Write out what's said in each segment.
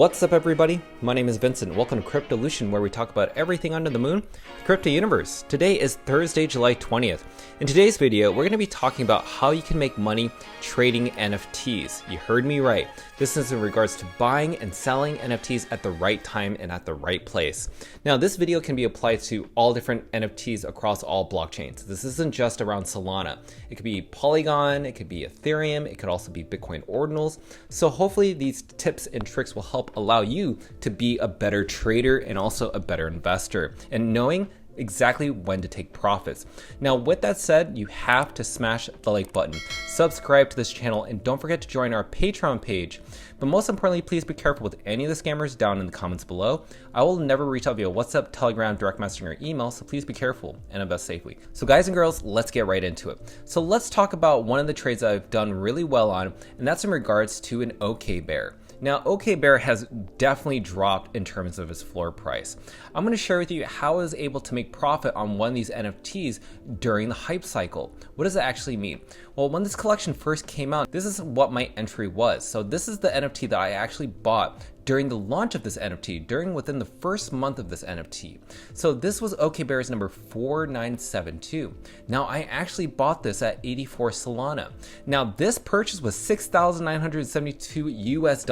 What's up everybody? My name is Vincent. Welcome to Cryptolution, where we talk about everything under the moon, the crypto universe. Today is Thursday, July 20th. In today's video, we're going to be talking about how you can make money trading NFTs. You heard me right. This is in regards to buying and selling NFTs at the right time and at the right place. Now, this video can be applied to all different NFTs across all blockchains. This isn't just around Solana. It could be Polygon, it could be Ethereum, it could also be Bitcoin ordinals. So hopefully these tips and tricks will help allow you to be a better trader and also a better investor, and knowing exactly when to take profits. Now, with that said, you have to smash the like button, subscribe to this channel, and don't forget to join our Patreon page. But most importantly, please be careful with any of the scammers down in the comments below. I will never reach out via WhatsApp, Telegram, direct messaging, or email, so please be careful and invest safely. So guys and girls, let's get right into it. So let's talk about one of the trades that I've done really well on, and that's in regards to an OK Bear. Now, OK Bear has definitely dropped in terms of its floor price. I'm going to share with you how I was able to make profit on one of these NFTs during the hype cycle. What does that actually mean? Well, when this collection first came out, this is what my entry was. So this is the NFT that I actually bought during the launch of this NFT, within the first month of this NFT. So this was OK Bear's number 4972. Now, I actually bought this at 84 Solana. Now, this purchase was $6,972 US.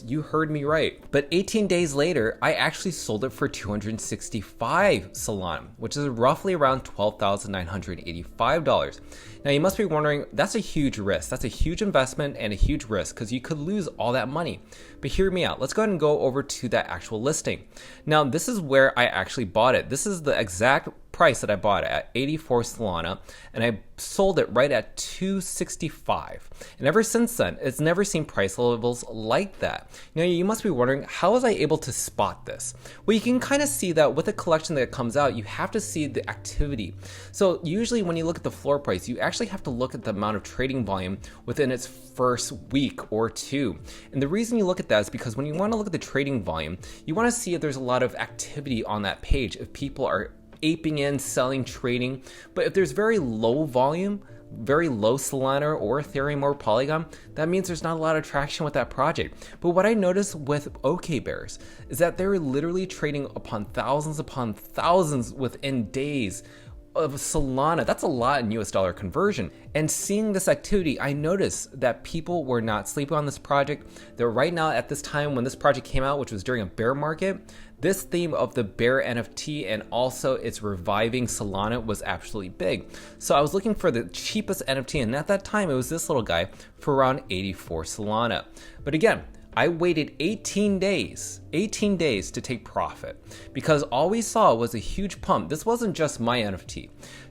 You heard me right. But 18 days later, I actually sold it for 265 Solana, which is roughly around $12,985. Now, you must be wondering, that's a huge risk. That's a huge investment and a huge risk because you could lose all that money. But hear me out. Let's go ahead and go over to that actual listing. Now, this is where I actually bought it. This is the exact price that I bought it at 84 Solana, and I sold it right at 265. And ever since then, it's never seen price levels like that. Now, you must be wondering, how was I able to spot this? Well, you can kind of see that with a collection that comes out, you have to see the activity. So usually when you look at the floor price, you actually have to look at the amount of trading volume within its first week or two. And the reason you look at that is because when you want to look at the trading volume, you want to see if there's a lot of activity on that page, if people are aping in, selling, trading. But if there's very low volume, very low Solana or Ethereum or Polygon, that means there's not a lot of traction with that project. But what I noticed with OK Bears is that they're literally trading upon thousands within days of Solana. That's a lot in US dollar conversion. And seeing this activity, I noticed that people were not sleeping on this project. That right now at this time when this project came out, which was during a bear market, this theme of the bear NFT and also its reviving Solana was absolutely big. So I was looking for the cheapest NFT, and at that time it was this little guy for around 84 Solana. But again, I waited 18 days to take profit because all we saw was a huge pump. This wasn't just my NFT.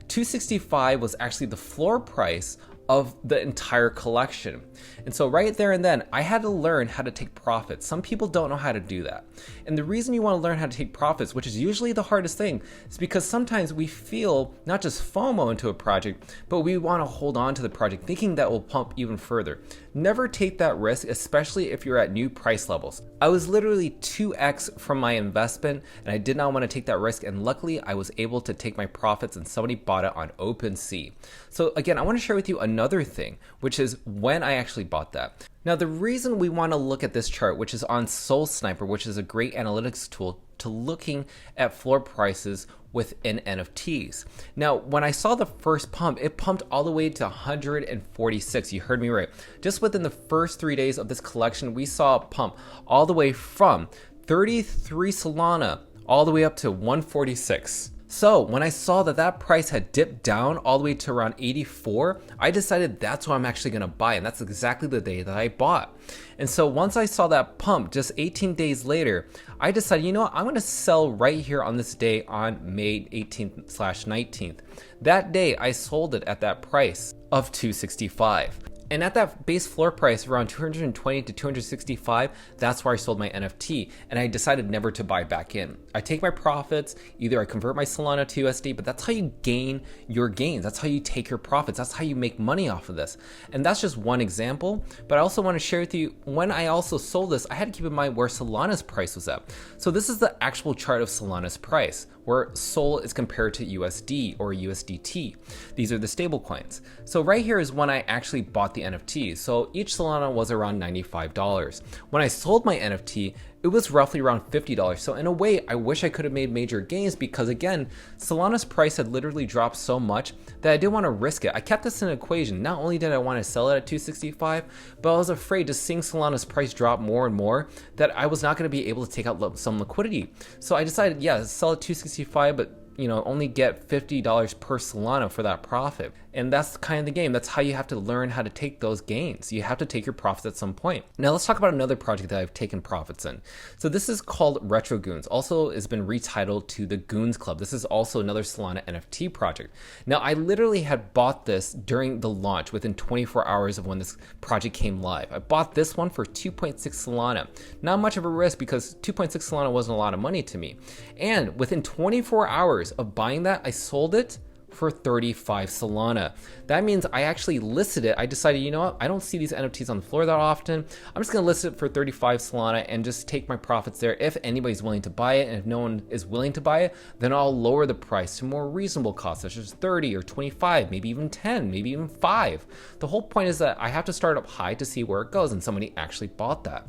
265 was actually the floor price of the entire collection. And so right there and then, I had to learn how to take profits. Some people don't know how to do that. And the reason you want to learn how to take profits, which is usually the hardest thing, is because sometimes we feel not just FOMO into a project, but we want to hold on to the project thinking that will pump even further. Never take that risk, especially if you're at new price levels. I was literally 2x from my investment, and I did not want to take that risk. And luckily, I was able to take my profits and somebody bought it on OpenSea. So again, I want to share with you another thing, which is when I actually bought that. Now, the reason we want to look at this chart, which is on Soul Sniper, which is a great analytics tool to looking at floor prices within NFTs. Now, when I saw the first pump, it pumped all the way to 146. You heard me right. Just within the first 3 days of this collection, we saw a pump all the way from 33 Solana all the way up to 146. So when I saw that that price had dipped down all the way to around 84, I decided that's what I'm actually going to buy. And that's exactly the day that I bought. And so once I saw that pump just 18 days later, I decided, you know what, I'm going to sell right here on this day on May 18th/19th. That day I sold it at that price of 265. And at that base floor price around 220 to 265, that's where I sold my NFT, and I decided never to buy back in. I take my profits, either I convert my Solana to USD, but that's how you gain your gains. That's how you take your profits. That's how you make money off of this. And that's just one example, but I also want to share with you, when I also sold this, I had to keep in mind where Solana's price was at. So this is the actual chart of Solana's price, where Sol is compared to USD or USDT. These are the stable coins. So right here is when I actually bought the NFT. So each Solana was around $95. When I sold my NFT, it was roughly around $50. So in a way, I wish I could have made major gains because again, Solana's price had literally dropped so much that I didn't want to risk it. I kept this in an equation. Not only did I want to sell it at 265, but I was afraid just seeing Solana's price drop more and more that I was not going to be able to take out some liquidity. So I decided, yeah, sell at 265, but only get $50 per Solana for that profit. And that's kind of the game. That's how you have to learn how to take those gains. You have to take your profits at some point. Now let's talk about another project that I've taken profits in. So this is called Retro Goons. Also has been retitled to the Goons Club. This is also another Solana NFT project. Now I literally had bought this during the launch within 24 hours of when this project came live. I bought this one for 2.6 Solana. Not much of a risk because 2.6 Solana wasn't a lot of money to me. And within 24 hours of buying that, I sold it for 35 Solana. That means I actually listed it. I decided, you know what? I don't see these NFTs on the floor that often. I'm just going to list it for 35 Solana and just take my profits there. If anybody's willing to buy it, and if no one is willing to buy it, then I'll lower the price to more reasonable costs, such as 30 or 25, maybe even 10, maybe even 5. The whole point is that I have to start up high to see where it goes, and somebody actually bought that.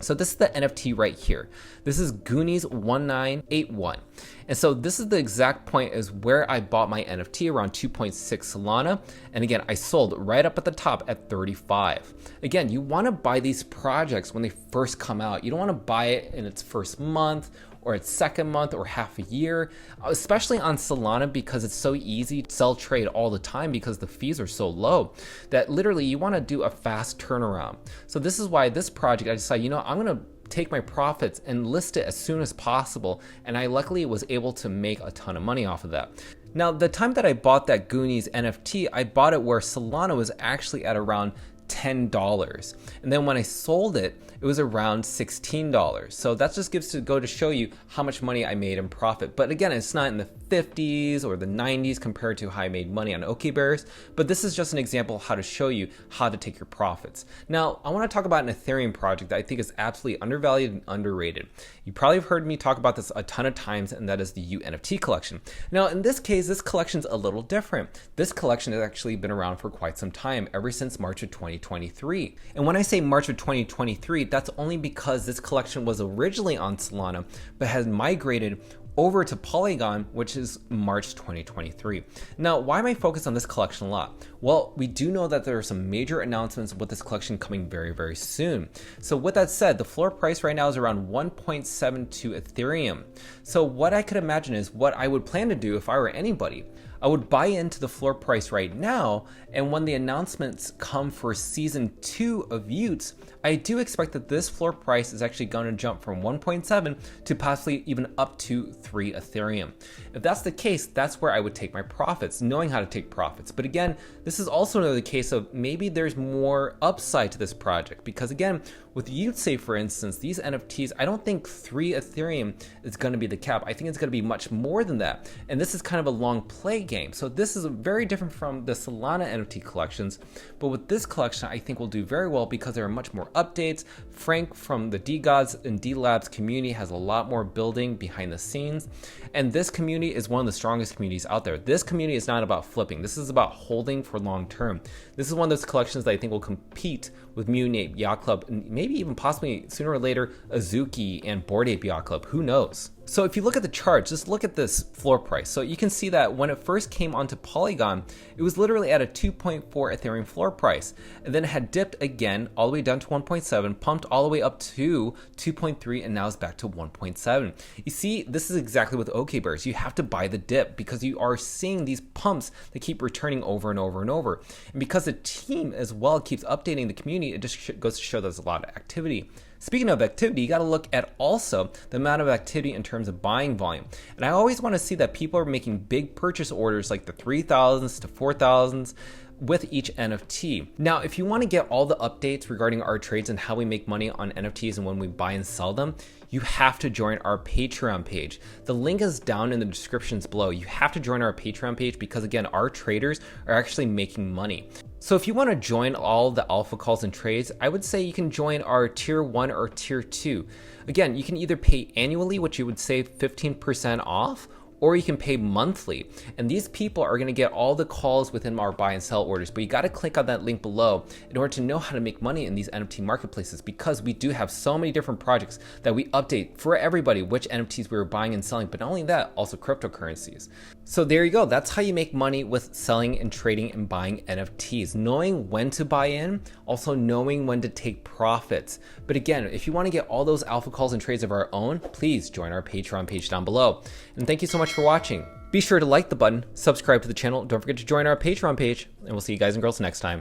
So this is the NFT right here. This is Goonies 1981. And so this is the exact point is where I bought my NFT around 2.6 Solana. And again, I sold right up at the top at 35. Again, you want to buy these projects when they first come out. You don't want to buy it in its first month or its second month or half a year, especially on Solana because it's so easy to sell trade all the time because the fees are so low that literally you want to do a fast turnaround. So this is why this project, I decided, I'm going to take my profits and list it as soon as possible. And I luckily was able to make a ton of money off of that. Now, the time that I bought that Goonies NFT, I bought it where Solana was actually at around $10. And then when I sold it, it was around $16. So that just gives to show you how much money I made in profit. But again, it's not in the 50s or the 90s compared to how I made money on OK Bears. But this is just an example of how to show you how to take your profits. Now, I want to talk about an Ethereum project that I think is absolutely undervalued and underrated. You probably have heard me talk about this a ton of times, and that is the NFT collection. Now, in this case, this collection's a little different. This collection has actually been around for quite some time, ever since March of 2023. And when I say March of 2023, that's only because this collection was originally on Solana, but has migrated over to Polygon, which is March 2023. Now, why am I focused on this collection a lot? Well, we do know that there are some major announcements with this collection coming very, very soon. So with that said, the floor price right now is around 1.72 Ethereum. So what I could imagine is what I would plan to do if I were anybody. I would buy into the floor price right now, and when the announcements come for season 2 of Utes, I do expect that this floor price is actually going to jump from 1.7 to possibly even up to 3 Ethereum. If that's the case, that's where I would take my profits, knowing how to take profits. But again, this is also another case of maybe there's more upside to this project, because again, with Utes, say for instance, these NFTs, I don't think 3 Ethereum is going to be the cap. I think it's going to be much more than that. And this is kind of a long play game. So this is very different from the Solana NFT collections. But with this collection, I think we'll do very well because there are much more updates. Frank from the D-Gods and D-Labs community has a lot more building behind the scenes. And this community is one of the strongest communities out there. This community is not about flipping. This is about holding for long term. This is one of those collections that I think will compete with Mutant Ape Yacht Club and maybe even possibly sooner or later Azuki and Bored Ape Yacht Club. Who knows? So if you look at the chart, just look at this floor price. So you can see that when it first came onto Polygon, it was literally at a 2.4 Ethereum floor price. And then it had dipped again all the way down to 1.7, pumped all the way up to 2.3, and now it's back to 1.7. You see, this is exactly with OK Bears. You have to buy the dip because you are seeing these pumps that keep returning over and over and over. And because the team as well keeps updating the community, it just goes to show there's a lot of activity. Speaking of activity, you got to look at also the amount of activity in terms of buying volume. And I always want to see that people are making big purchase orders like the 3,000s to 4,000s with each NFT. Now, if you want to get all the updates regarding our trades and how we make money on NFTs and when we buy and sell them, you have to join our Patreon page. The link is down in the descriptions below. You have to join our Patreon page because again, our traders are actually making money. So if you want to join all the alpha calls and trades, I would say you can join our tier 1 or tier 2. Again, you can either pay annually, which you would save 15% off, or you can pay monthly. And these people are gonna get all the calls within our buy and sell orders, but you gotta click on that link below in order to know how to make money in these NFT marketplaces, because we do have so many different projects that we update for everybody which NFTs we were buying and selling, but not only that, also cryptocurrencies. So there you go, that's how you make money with selling and trading and buying NFTs, knowing when to buy in, also knowing when to take profits. But again, if you want to get all those alpha calls and trades of our own, please join our Patreon page down below. And thank you so much for watching. Be sure to like the button, subscribe to the channel, don't forget to join our Patreon page, and we'll see you guys and girls next time.